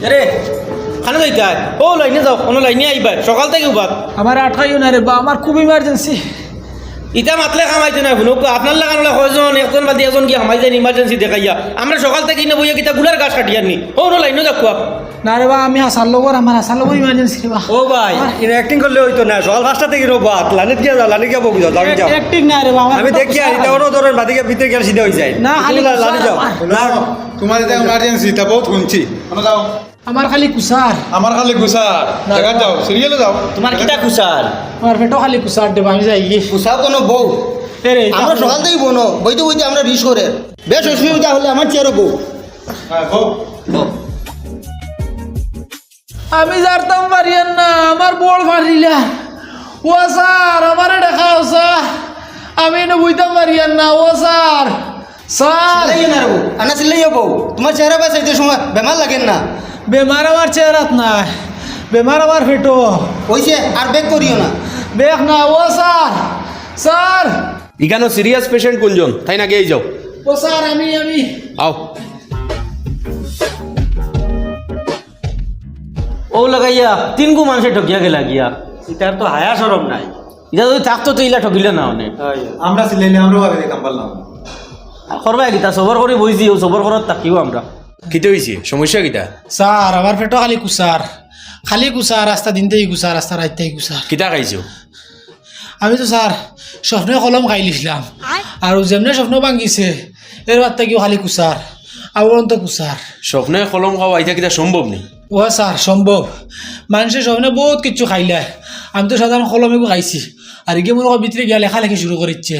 আরে খানা যাইতে ও লাইনে যাও কোনো লাইনে আইবা সকাল থেকে উবাদ আমার আটকাইও না রে বা আমার খুব ইমার্জেন্সি। ইটা মাতলে কামাইতে না শুনুক আপনার লাগানো কয়জন একজন বাদে একজন কি কামাই যায় ইমার্জেন্সি দেখাইয়া আমরা সকাল থেকে না বইয়া কিতা গুলার গাছ কাটিয়ে আনি ও লাইনে যাও না রে বা আমি হাসার লগর আমার হাসার লগর ইমার্জেন্সি রে বা। ও ভাই এটা অ্যাক্টিং করলে হইতো না সকাল 5টা থেকে রোবাত লানিত গিয়া যাও লানিত গিয়া বগি যাও লানি যাও অ্যাক্টিং না রে বা আমার আমি দেখি আর এটা ওরও ধরেন বাদিকে ভিতরে গেলে সিধা হয়ে যায় না, খালি লানি যাও তোমার এটা ইমার্জেন্সি তা বহুত শুনছি যাও আমার খালি কুসার, আমার খালি গুছার জায়গা যাও সিরিয়ালে যাও তোমার কিতা খুশার আমার পেটও খালি কুসার দে বা আমি যাই গিয়ে। পোশাক কোনো বউ এ রে আমরা সকাল থেকেই বোনো বইতে বইতে আমরা রিস করে বেশ অসুবিধা হলে আমার চেয়ারও বউ হ্যাঁ বউ আমি যারতাম পারিয়ান না আমার বড় পারিলা ও স্যার আমার দেখাও স্যার আমি না বুঝতাম পারিয়ান না ও স্যার স্যার চিল্লাইয়ে না রে বউ আনা চিল্লাইয়ে বউ তোমার চেহারা বাঁচাইতে সময় বেমার লাগেন না বেমার আমার চেহারাত নাই, বেমার আমার পেটো হইছে আর বেগ করিও না দেখ না ও স্যার স্যার এখানে সিরিয়াস পেশেন্ট কোনজন তাই না গিয়ে যাও ও স্যার আমি আও ও লাগাইয়া তিন গু মানুষে ঠকিয়া গেলা গিয়া এটার তো হায়া সরম নাই এটা যদি থাকতো তো ইলা ঠকিলে না অনেক আমরা সিলাইলে আমরাও আগে কাম পারলাম করবা গীতা সবর করে বইছি ও সবর করত তাকিও আমরা কিতে হয়েছে সমস্যা কিতা স্যার আমার পেটো খালি কুসার রাস্তা দিনতেই কুসার রাস্তা রাইতেই কুসার। কিতা খাইছো আমি তো স্যার স্বপ্নে কলম খাই লিছিলাম আর যেমনে স্বপ্ন ভাঙিছে এর বাদ থেকেও খালি কুসার আবরন্ত কুসার। স্বপ্নে কলম খাওয়া এটা কিতা সম্ভব নেই ও স্যার সম্ভব মানুষের স্বপ্নে বহুত কিছু খাইলে আমি তো সাধারণ কলম এগু খাইছি আর এগিয়ে মনে হয় ভিতরে গিয়া লেখালেখি শুরু করিচ্ছে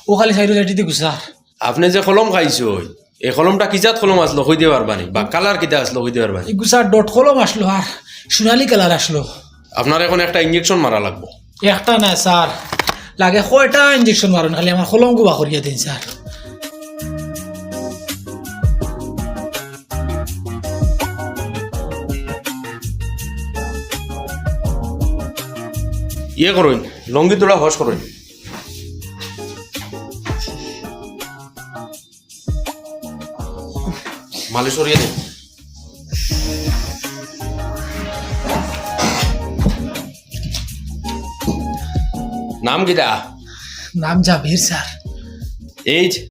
ও খালি সাইড সাইডিতে কুসার। আপনি যে কলম খাইছো এই কলমটা কিজাত কলম আসলো হইতে পারবানি বা কালার কিতা আসলো হইতে পারবানি এই কুসার ডট কলম আসলো আর সোনালি কালার আসলো। আপনার এখন একটা ইঞ্জেকশন মারা লাগবো একটা না স্যার লাগে কয়টা ইঞ্জেকশন মারুন খালি আমার কলম গুবা করিয়া দিন স্যার। ইয়ে করুন লঙ্গি তোলা হস করুন মালিশ করিয়ে দিন নাম কিতা নাম জাবির স্যার। এইজ